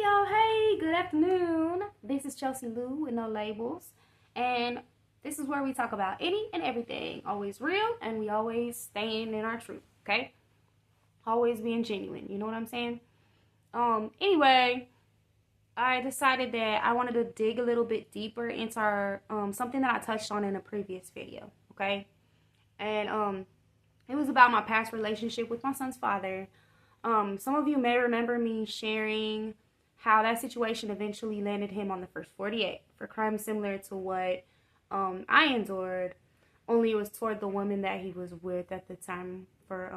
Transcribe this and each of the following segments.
y'all. Hey, good afternoon. This is Chelsea Lou with No Labels. And this is where we talk about any and everything. Always real, and we always staying in our truth, okay? Always being genuine. You know what I'm saying? Anyway, I decided that I wanted to dig a little bit deeper into our something that I touched on in a previous video, okay? And it was about my past relationship with my son's father. Some of you may remember me sharing how that situation eventually landed him on the first 48 for crimes similar to what I endured, only it was toward the woman that he was with at the time for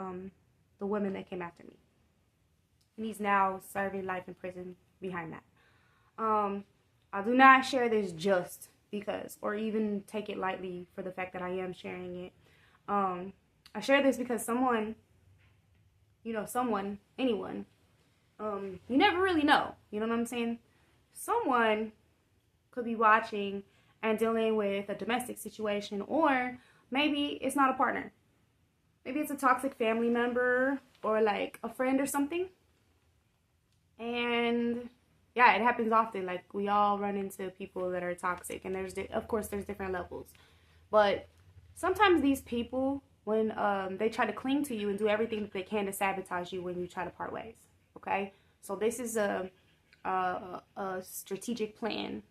the women that came after me. And he's now serving life in prison behind that. I do not share this just because, or even take it lightly for the fact that I am sharing it. I share this because someone, anyone, you never really know, you know what I'm saying? Someone could be watching and dealing with a domestic situation, or maybe it's not a partner. Maybe it's a toxic family member or like a friend or something. And yeah, it happens often. Like, we all run into people that are toxic, and of course there's different levels. But sometimes these people, when they try to cling to you and do everything that they can to sabotage you when you try to part ways, okay? So this is a strategic plan,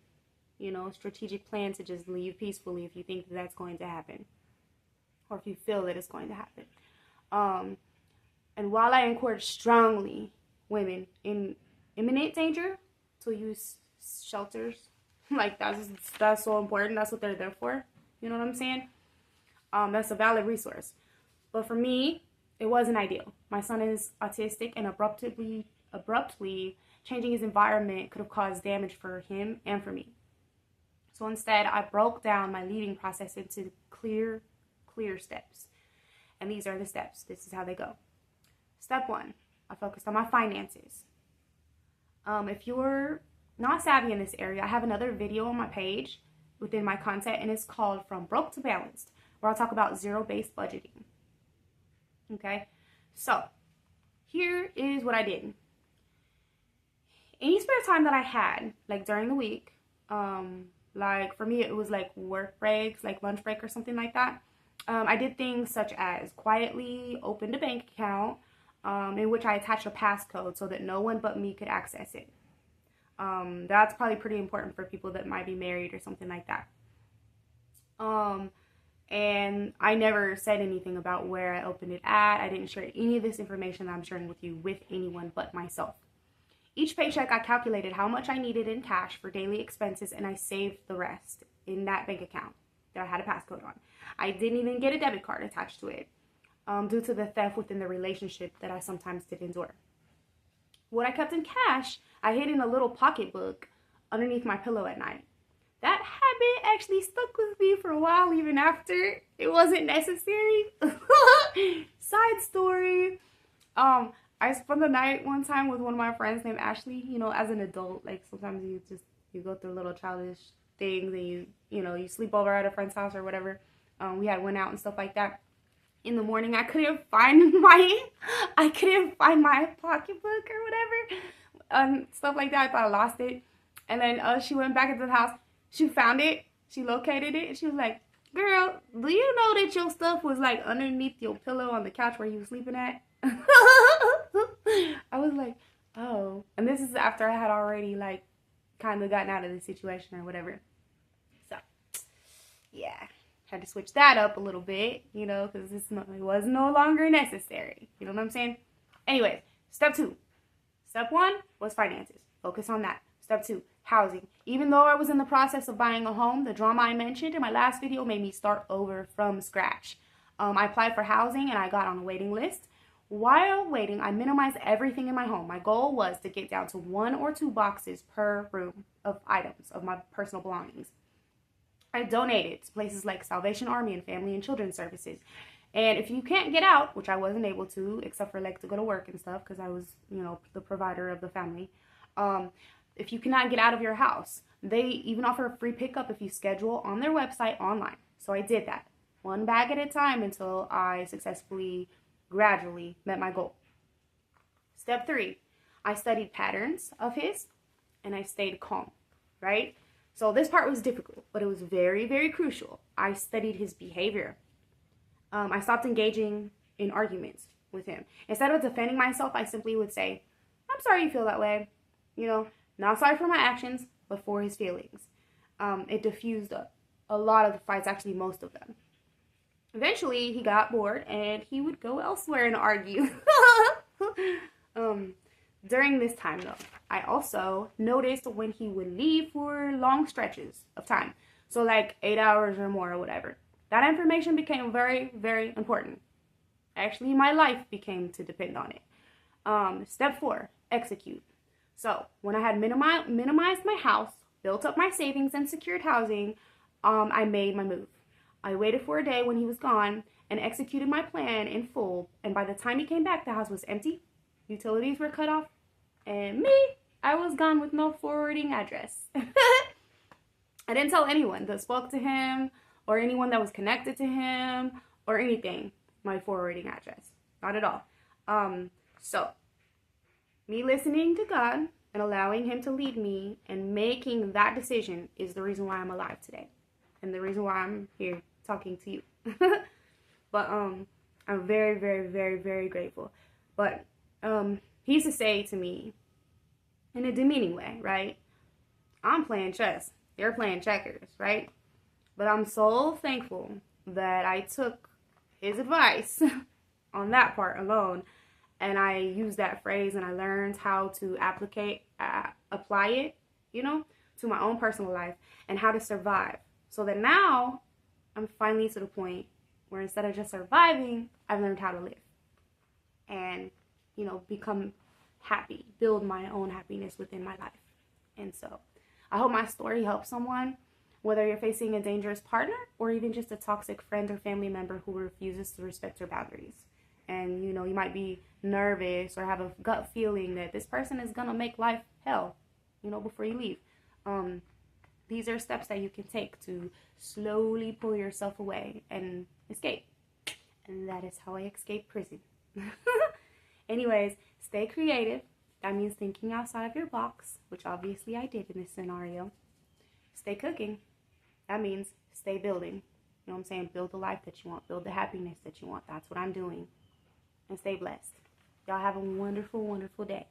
strategic plan to just leave peacefully if you think that that's going to happen, or if you feel that it's going to happen. And while I encourage strongly women in imminent danger to use shelters, like that's so important. That's what they're there for. You know what I'm saying? That's a valid resource. But for me, it wasn't ideal. My son is autistic, and abruptly changing his environment could have caused damage for him and for me. So instead, I broke down my leaving process into clear steps. And these are the steps. This is how they go. Step 1, I focused on my finances. If you're not savvy in this area, I have another video on my page within my content, and it's called From Broke to Balanced, where I'll talk about zero-based budgeting. Okay, so here is what I did. Any spare time that I had, like during the week, like for me it was like work breaks, like lunch break or something like that, I did things such as quietly opened a bank account in which I attached a passcode so that no one but me could access it. That's probably pretty important for people that might be married or something like that. And I never said anything about where I opened it at. I didn't share any of this information that I'm sharing with you with anyone but myself. Each paycheck, I calculated how much I needed in cash for daily expenses, and I saved the rest in that bank account that I had a passcode on. I didn't even get a debit card attached to it due to the theft within the relationship that I sometimes did endure. What I kept in cash, I hid in a little pocketbook underneath my pillow at night. That habit actually stuck with me for a while, even after it wasn't necessary. Side story. I spent the night one time with one of my friends named Ashley. As an adult, like sometimes you go through little childish things, and you sleep over at a friend's house or whatever. We had went out and stuff like that. In the morning, I couldn't find my pocketbook or whatever, stuff like that. I thought I lost it, and then she went back into the house. She found it. She located it. And she was like, "Girl, do you know that your stuff was like underneath your pillow on the couch where you were sleeping at?" I was like, "Oh." And this is after I had already like kind of gotten out of the situation or whatever. So, yeah, had to switch that up a little bit, because it was no longer necessary. You know what I'm saying? Anyway, step 2. Step 1 was finances. Focus on that. Step 2, housing. Even though I was in the process of buying a home, the drama I mentioned in my last video made me start over from scratch. I applied for housing, and I got on a waiting list. While waiting, I minimized everything in my home. My goal was to get down to 1 or 2 boxes per room of items, of my personal belongings. I donated to places like Salvation Army and Family and Children's Services. And if you can't get out, which I wasn't able to, except for like to go to work and stuff, because I was, the provider of the family. If you cannot get out of your house, they even offer a free pickup if you schedule on their website online. So I did that, 1 bag at a time, until I successfully, gradually met my goal. Step 3, I studied patterns of his and I stayed calm, right? So this part was difficult, but it was very, very crucial. I studied his behavior. I stopped engaging in arguments with him. Instead of defending myself, I simply would say, I'm sorry you feel that way. You know, not sorry for my actions, but for his feelings. It diffused a lot of the fights, actually most of them. Eventually, he got bored and he would go elsewhere and argue. During this time, though, I also noticed when he would leave for long stretches of time. So like 8 hours or more or whatever. That information became very, very important. Actually, my life became to depend on it. Step 4, execute. So when I had minimized my house, built up my savings, and secured housing, I made my move. I waited for a day when he was gone and executed my plan in full. And by the time he came back, the house was empty, utilities were cut off, and me, I was gone with no forwarding address. I didn't tell anyone that spoke to him or anyone that was connected to him or anything my forwarding address. Not at all. So, me listening to God and allowing him to lead me and making that decision is the reason why I'm alive today. And the reason why I'm here talking to you. But I'm very, very, very, very grateful. But he used to say to me in a demeaning way, right? I'm playing chess. You're playing checkers, right? But I'm so thankful that I took his advice on that part alone. And I used that phrase and I learned how to apply it, you know, to my own personal life and how to survive. So that now I'm finally to the point where instead of just surviving, I've learned how to live and, you know, become happy, build my own happiness within my life. And so I hope my story helps someone, whether you're facing a dangerous partner or even just a toxic friend or family member who refuses to respect your boundaries. And, you know, you might be nervous or have a gut feeling that this person is going to make life hell, you know, before you leave. These are steps that you can take to slowly pull yourself away and escape. And that is how I escaped prison. Anyways, stay creative. That means thinking outside of your box, which obviously I did in this scenario. Stay cooking. That means stay building. You know what I'm saying? Build the life that you want. Build the happiness that you want. That's what I'm doing. And stay blessed. Y'all have a wonderful, wonderful day.